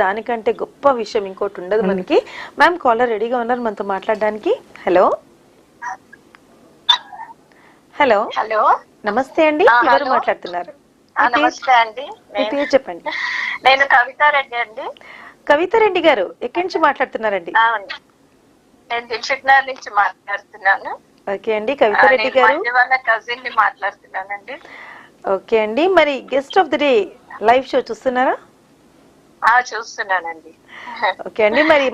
దానికంటే గొప్ప విషయం ఇంకోటి ఉండదు మనకి. మ్యామ్ కాలర్ రెడీగా ఉన్నారు మనతో మాట్లాడడానికి. హలో హలో హలో, నమస్తే అండి, ఎవరు మాట్లాడుతున్నారు? నమస్తే అండి, మీ పేరు చెప్పండి. నేను కవితారెడ్డి అండి. కవితారెడ్డి గారు ఎక్కడి నుంచి మాట్లాడుతున్నారండి? నేను దిల్షుక్నగర్ నుంచి మాట్లాడుతున్నాను. ఓకే అండి కవితారెడ్డి గారు, వాళ్ళ కజిన్ ని మాట్లాడుతున్నానండి. ఓకే అండి, మరి guest of the day live show చూస్తున్నారా? చూస్తున్నానండి. ఓకే అండి, మరి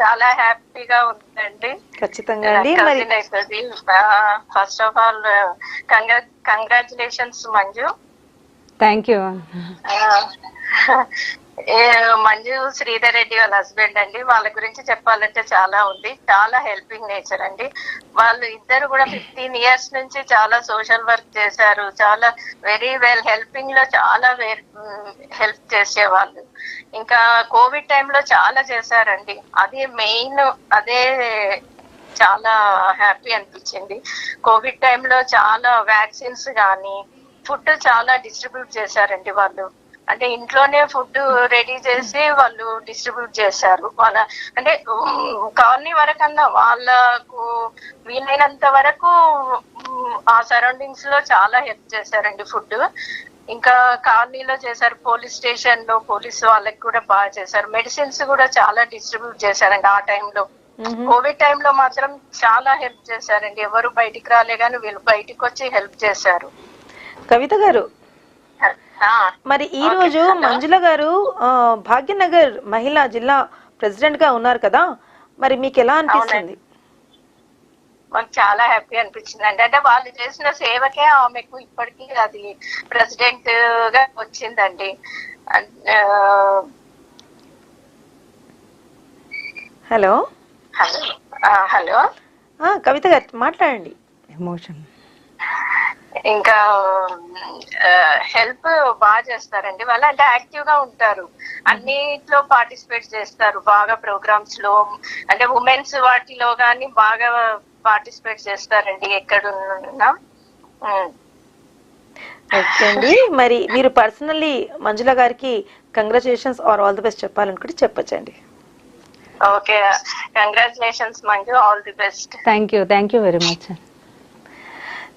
చాలా హ్యాపీగా ఉందండి. ఖచ్చితంగా అండి. మరి first of all congratulations Manju. Thank you. Manju Sridhar Reddy వాళ్ళ హస్బెండ్ అండి. వాళ్ళ గురించి చెప్పాలంటే చాలా ఉంది. చాలా హెల్పింగ్ నేచర్ అండి. వాళ్ళు ఇద్దరు కూడా 15 years నుంచి చాలా సోషల్ వర్క్ చేశారు. చాలా వెరీ వెల్ హెల్పింగ్ లో చాలా హెల్ప్ చేసేవాళ్ళు. ఇంకా కోవిడ్ టైంలో చాలా చేశారండి. అది మెయిన్, అదే చాలా హ్యాపీ అనిపించింది. కోవిడ్ టైంలో చాలా వ్యాక్సిన్స్ కానీ ఫుడ్ చాలా డిస్ట్రిబ్యూట్ చేశారండి వాళ్ళు. అంటే ఇంట్లోనే ఫుడ్ రెడీ చేసి వాళ్ళు డిస్ట్రిబ్యూట్ చేశారు. వాళ్ళ అంటే కాలనీ వరకన్నా వాళ్ళకు వీలైనంత వరకు ఆ సరౌండింగ్స్ లో చాలా హెల్ప్ చేశారండి ఫుడ్. ఇంకా కాలనీలో చేశారు, పోలీస్ స్టేషన్ లో పోలీసు వాళ్ళకి కూడా బాగా చేశారు. మెడిసిన్స్ కూడా చాలా డిస్ట్రిబ్యూట్ చేశారండి ఆ టైంలో. కోవిడ్ టైంలో మాత్రం చాలా హెల్ప్ చేశారండి. ఎవరు బయటికి రాలే కానీ వీళ్ళు బయటికి వచ్చి హెల్ప్ చేశారు. కవిత గారు, మరి ఈ రోజు మంజుల గారు భాగ్యనగర్ మహిళా జిల్లా ప్రెసిడెంట్ గా ఉన్నారు కదా, మరి మీకు ఎలా అనిపిస్తుంది? మాకు చాలా హ్యాపీ అనిపించింది అండి. అంటే వాళ్ళు చేసిన సేవకే ఆమెకు ఇప్పటికీ అది ప్రెసిడెంట్ గా వచ్చిందండి. హలో హలో కవిత గారు మాట్లాడండి. ఎమోషన్. ఇంకా హెల్ప్ బాగా చేస్తారండి వాళ్ళు. అంటే యాక్టివ్ గా ఉంటారు, అన్నిట్లో పార్టిసిపేట్ చేస్తారు బాగా. ప్రోగ్రామ్స్ లో అంటే ఉమెన్స్ వాటిలో గానీ బాగా పార్టిసిపేట్ చేస్తారండి ఎక్కడున్నా. ఓకే అండి, మరి మీరు పర్సనల్లీ మంజుల గారికి congratulations or all the best చెప్పాలనుకుంటే చెప్పొచ్చండి. Okay, congratulations Manju, all the best. Thank you very much.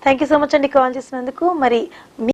Thank you so much అండి కాల్ చేసినందుకు. మరి